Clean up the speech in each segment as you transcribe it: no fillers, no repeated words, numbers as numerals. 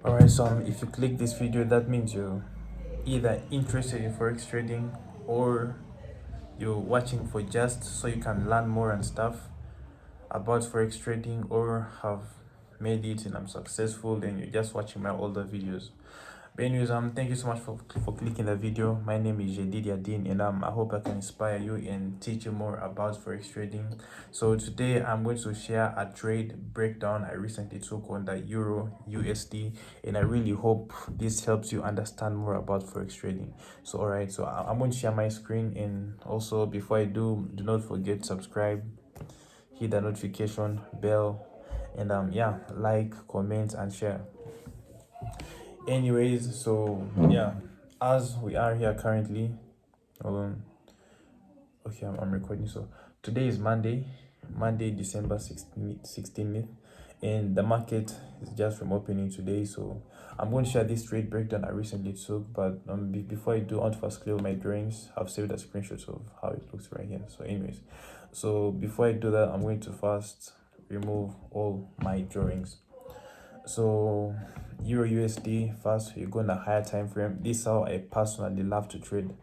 Alright, so if you click this video, that means you're either interested in forex trading or you're watching for just so you can learn more and stuff about forex trading, or have made it and I'm successful, then you're just watching my older videos. But anyways, thank you so much for clicking the video. My name is Jedidia Dean, and I hope I can inspire you and teach you more about forex trading. So today I'm going to share a trade breakdown I recently took on the Euro USD, and I really hope this helps you understand more about forex trading. So alright, so I'm going to share my screen, and also before I do not forget subscribe, hit the notification bell, and yeah, like, comment and share. Anyways, so yeah, as we are here currently, hold on. Okay, I'm recording. So today is Monday December 16th, and the market is just from opening today. So I'm going to share this trade breakdown I recently took, but before I do, I want to first clear my drawings. I've saved a screenshot of how it looks right here. So anyways, so before I do that, I'm going to first remove all my drawings. So Euro USD, first you go in a higher time frame. This is how I personally love to trade.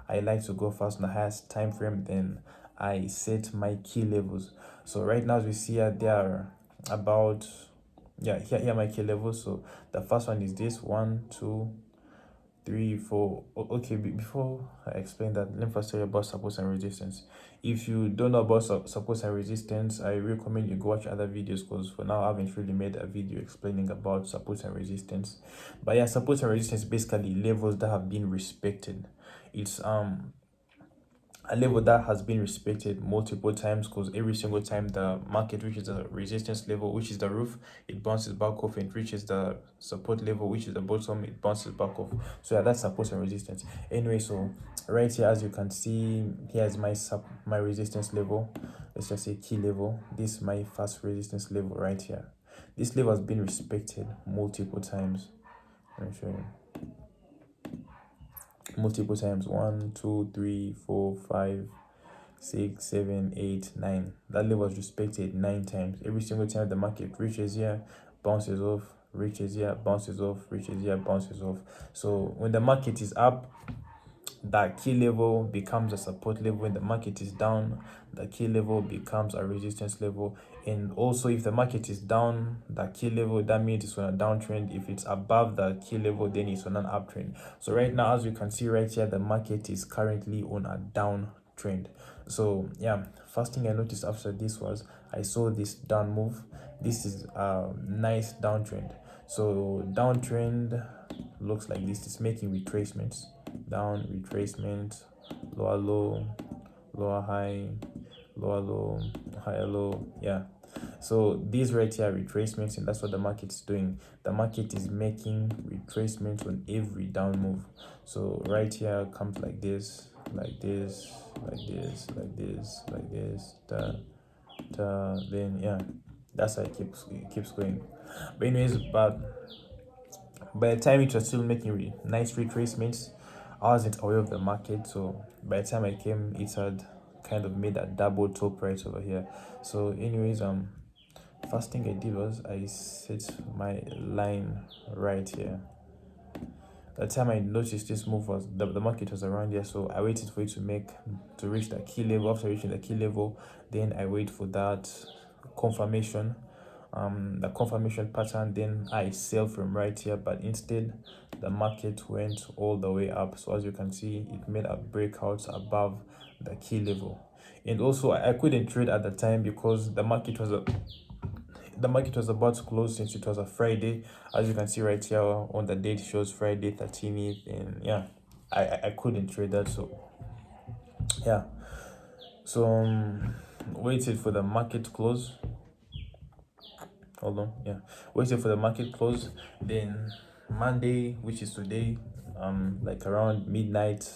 I like to go first on the highest time frame, then I set my key levels. So right now, as we see here, they are about, yeah, here are my key levels. So the first one is this: 1, 2, 3, 4. Okay, before I explain that, let me first tell you about support and resistance. If you don't know about support and resistance, I recommend you go watch other videos, because for now I haven't really made a video explaining about support and resistance. But yeah, support and resistance basically levels that have been respected. It's a level that has been respected multiple times, because every single time the market reaches the resistance level, which is the roof, it bounces back off, and reaches the support level, which is the bottom, it bounces back off. So yeah, that's support and resistance. Anyway, so right here, as you can see, here's my resistance level. Let's just say key level. This is my first resistance level right here. This level has been respected multiple times. Let me show you. Multiple times: 1, 2, 3, 4, 5, 6, 7, 8, 9. That level was respected 9 times. Every single time the market reaches here, bounces off, reaches here, bounces off, reaches here, bounces off. So when the market is up, that key level becomes a support level. When the market is down, the key level becomes a resistance level. And also, if the market is down, the key level, that means it's on a downtrend. If it's above the key level, then it's on an uptrend. So right now, as you can see right here, the market is currently on a downtrend. So yeah, first thing I noticed after this was I saw this down move. This is a nice downtrend. So downtrend looks like this. It's making retracements: down, retracement, lower low, lower high, lower low, higher low. Yeah, so these right here are retracements, and that's what the market is doing. The market is making retracements on every down move. So right here comes like this, like this, like this, like this, like this, then yeah, that's how it keeps going. But anyways, but by the time it was still making nice retracements, I wasn't aware of the market. So by the time I came, it had kind of made a double top right over here. So anyways, first thing I did was I set my line right here. The time I noticed this move was the market was around here, so I waited for it to reach the key level. After reaching the key level, then I wait for that confirmation, the confirmation pattern, then I sell from right here. But instead, the market went all the way up. So as you can see, it made a breakout above the key level. And also, I couldn't trade at the time because the market was about to close, since it was a Friday. As you can see right here on the date, shows Friday 13th, and yeah, I couldn't trade that. So yeah, so waited for the market close. Hold on, yeah, waited for the market close. Then Monday, which is today, like around midnight,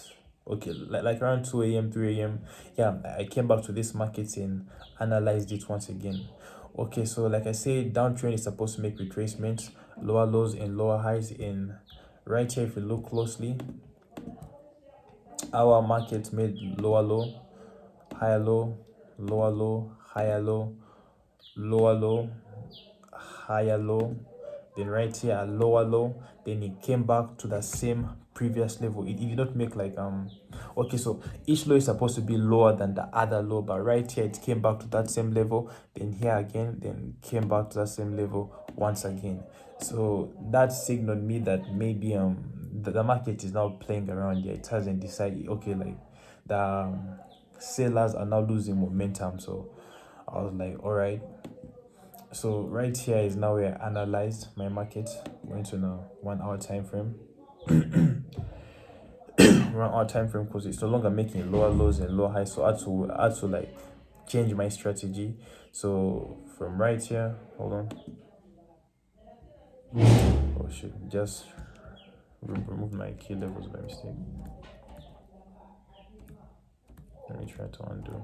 okay, like around 2 a.m, 3 a.m, yeah, I came back to this market and analyzed it once again. Okay, so like I said, downtrend is supposed to make retracements, lower lows and lower highs. In right here, if you look closely, our market made lower low, higher low, lower low, higher low, lower low, higher low, then right here a lower low, then it came back to the same previous level. It did not make like okay, so each low is supposed to be lower than the other low, but right here it came back to that same level, then here again, then came back to that same level once again. So that signaled me that maybe the market is now playing around here. It hasn't decided, okay, like the sellers are now losing momentum. So I was like, all right. So right here is now where I analyzed my market. Going to now 1 hour time frame. 1 hour time frame, because it's no longer making lower lows and lower highs. So I had to like change my strategy. So from right here, hold on. Oh shit, just remove my key levels by mistake. Let me try to undo.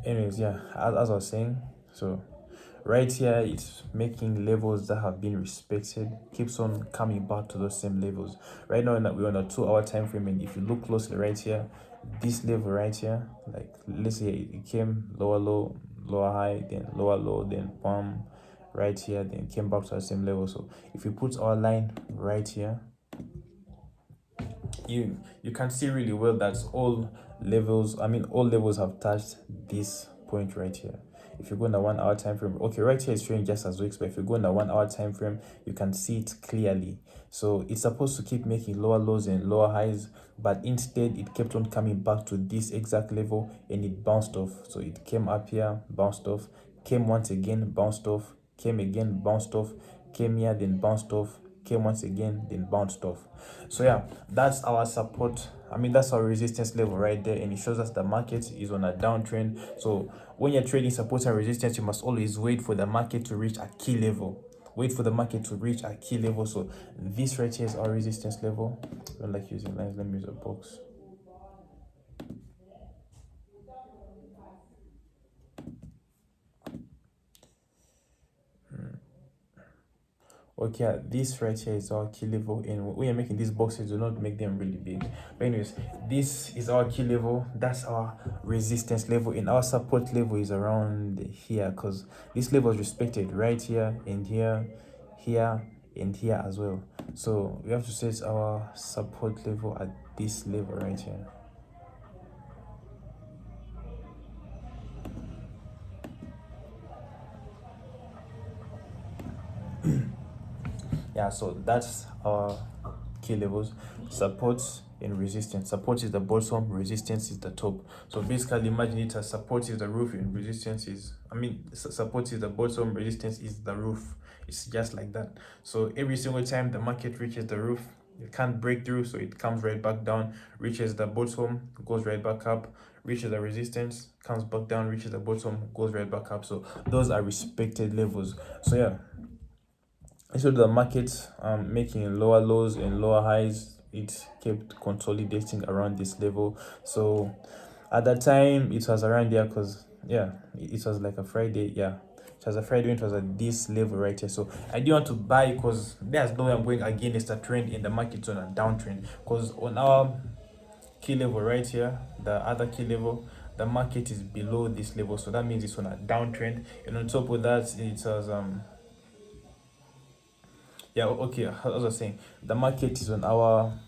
Anyways, yeah, as I was saying, so right here it's making levels that have been respected, keeps on coming back to those same levels. Right now we're on a 2 hour time frame, and if you look closely right here, this level right here, like let's say it came lower low, lower high, then lower low, then bump right here, then came back to the same level. So if you put our line right here, you can see really well that all levels have touched this point right here. If you go in the 1 hour time frame, okay, right here it's showing just as wicks, but if you go in the 1 hour time frame, you can see it clearly. So it's supposed to keep making lower lows and lower highs, but instead it kept on coming back to this exact level and it bounced off. So it came up here, bounced off, came once again, bounced off, came again, bounced off, came here, then bounced off, came once again, then bounced off. So yeah, that's our support. That's our resistance level right there, and it shows us the market is on a downtrend. So when you're trading support and resistance, you must always wait for the market to reach a key level. Wait for the market to reach a key level. So this right here is our resistance level. I don't like using lines. Let me use a box. Okay, this right here is our key level, and when you're making these boxes, do not make them really big. But anyways, this is our key level, that's our resistance level, and our support level is around here, because this level is respected right here and here, here and here as well. So we have to set our support level at this level right here. Yeah, so that's our key levels: support and resistance. Support is the bottom, resistance is the top. So basically imagine it as support is the roof and resistance is support is the bottom, resistance is the roof. It's just like that. So every single time the market reaches the roof, it can't break through, so it comes right back down, reaches the bottom, goes right back up, reaches the resistance, comes back down, reaches the bottom, goes right back up. So those are respected levels. So yeah, so the market making lower lows and lower highs, it kept consolidating around this level. So at that time it was around there, because yeah, it was like a Friday. Yeah, it was a Friday when it was at this level right here. So I didn't want to buy, because there's no way I'm going against a trend in the market on a downtrend, because on our key level right here, the other key level, the market is below this level, so that means it's on a downtrend. And on top of that, it was yeah, okay, as I was saying, the market is on our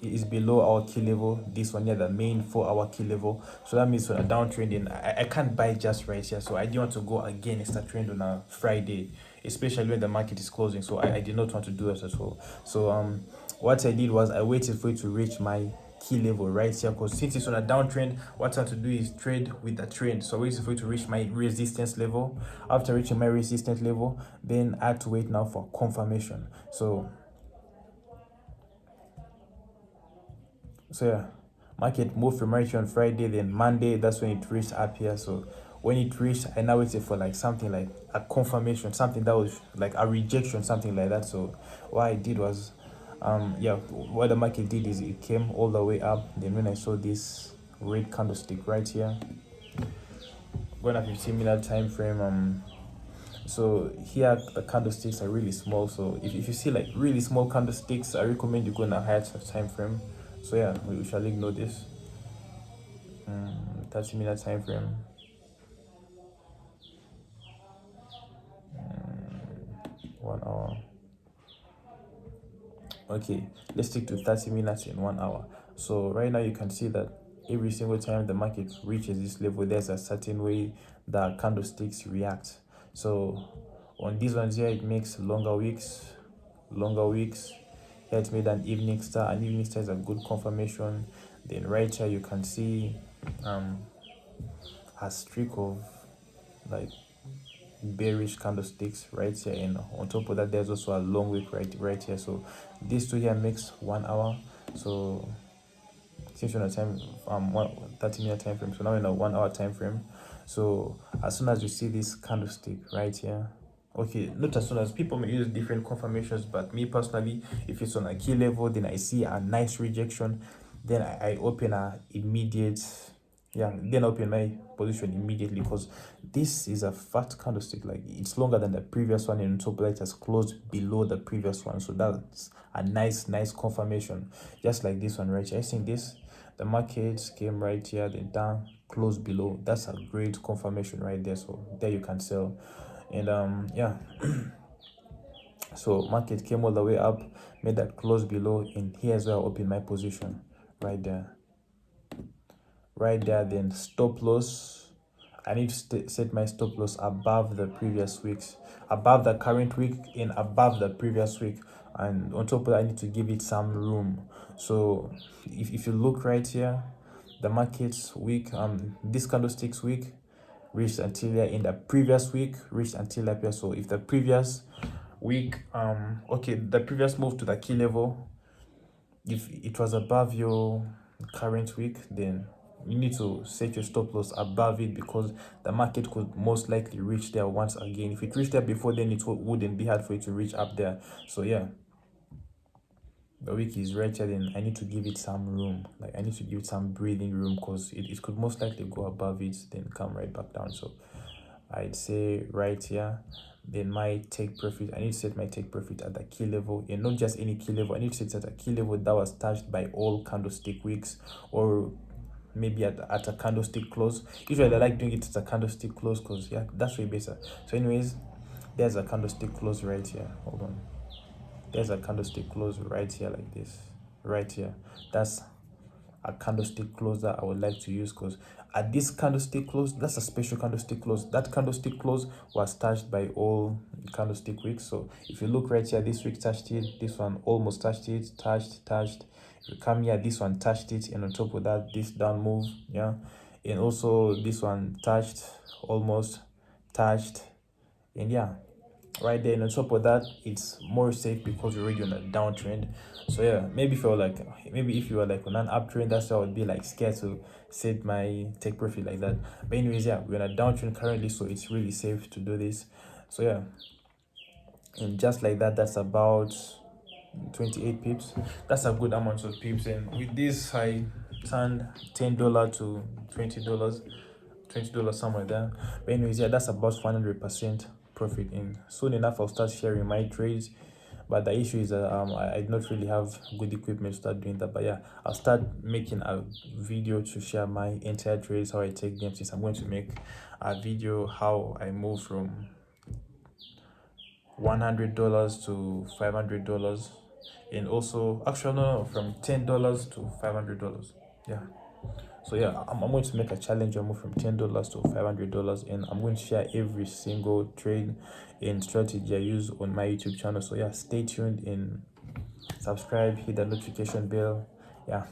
is below our key level, this one here, the main 4 hour key level. So that means on a downtrend, and I can't buy just right here. So I didn't want to go against a trend on a Friday, especially when the market is closing. So I did not want to do that at all. So what I did was I waited for it to reach my key level right here, because since it's on a downtrend, what I have to do is trade with the trend. So I waited for it to reach my resistance level. After reaching my resistance level, then I had to wait now for confirmation. So yeah, market moved from right here on Friday, then Monday, that's when it reached up here. So when it reached, I now waited for like something like a confirmation, something that was like a rejection, something like that. So what I did was yeah, what the market did is it came all the way up. Then when I saw this red candlestick right here, going up in similar time frame, so here the candlesticks are really small. So if you see like really small candlesticks, I recommend you go in a higher time frame. So yeah, we shall ignore this. 30-minute time frame. 1 hour. Okay, let's stick to 30 minutes in 1 hour. So right now you can see that every single time the market reaches this level, there's a certain way that candlesticks react. So on these ones here, it makes longer wicks. Here it's made an evening star. An evening star is a good confirmation. Then right here you can see a streak of like bearish candlesticks right here, and on top of that there's also a long wick right here. So these two here makes 1 hour. So since you're on a time 30-minute time frame, so now in a 1 hour time frame. So as soon as you see this candlestick right here, okay, not as soon as, people may use different confirmations, but me personally, if it's on a key level, then I see a nice rejection, then I open a immediate, then open my position immediately, because this is a fat candlestick. Like, it's longer than the previous one, and on top of that, it has closed below the previous one. So that's a nice confirmation, just like this one right here. I think this, the market came right here, then down, closed below. That's a great confirmation right there. So there you can sell. And so market came all the way up, made that close below, and here's where I open my position right there. Then stop loss, I need to set my stop loss above the previous weeks, above the current week, and above the previous week. And on top of that, I need to give it some room. So if you look right here, the market's week, this candlestick's week reached until here, in the previous week reached until up here. So if the previous week, okay, the previous move to the key level, if it was above your current week, then you need to set your stop loss above it, because the market could most likely reach there once again. If it reached there before, then it wouldn't be hard for it to reach up there. So yeah, the week is right here, then I need to give it some room. Like, I need to give it some breathing room, because it could most likely go above it, then come right back down. So I'd say right here, then my take profit, I need to set my take profit at the key level, and not just any key level. I need to set it at a key level that was touched by all candlestick wicks, or maybe at a candlestick close. Usually I like doing it at a candlestick close, because yeah, that's way better. So anyways, there's a candlestick close right here. Hold on, there's a candlestick close right here, like this right here. That's a candlestick close that I would like to use, because at this candlestick close, that's a special candlestick close. That candlestick close was touched by all candlestick wicks. So if you look right here, this week touched it, this one almost touched it, touched. If you come here, this one touched it, and on top of that, this down move, yeah, and also this one touched, almost touched, and yeah, right there. And on top of that, it's more safe because you're already on a downtrend. So yeah, maybe if you were like on an uptrend, that's why I would be like scared to set my take profit like that. But anyways, yeah, we're on a downtrend currently, so it's really safe to do this. So yeah, and just like that, that's about 28 pips. That's a good amount of pips. And with this, I turned $10 to $20, somewhere there. But anyways, yeah, that's about 100% profit. And soon enough, I'll start sharing my trades. But the issue is that I don't really have good equipment to start doing that. But yeah, I'll start making a video to share my entire trades, how I take them, since I'm going to make a video how I move from $100 to $500, and also actually no, from $10 to $500. Yeah. So yeah, I'm going to make a challenge. I move from $10 to $500, and I'm going to share every single trade and strategy I use on my YouTube channel. So yeah, stay tuned and subscribe, hit the notification bell. Yeah.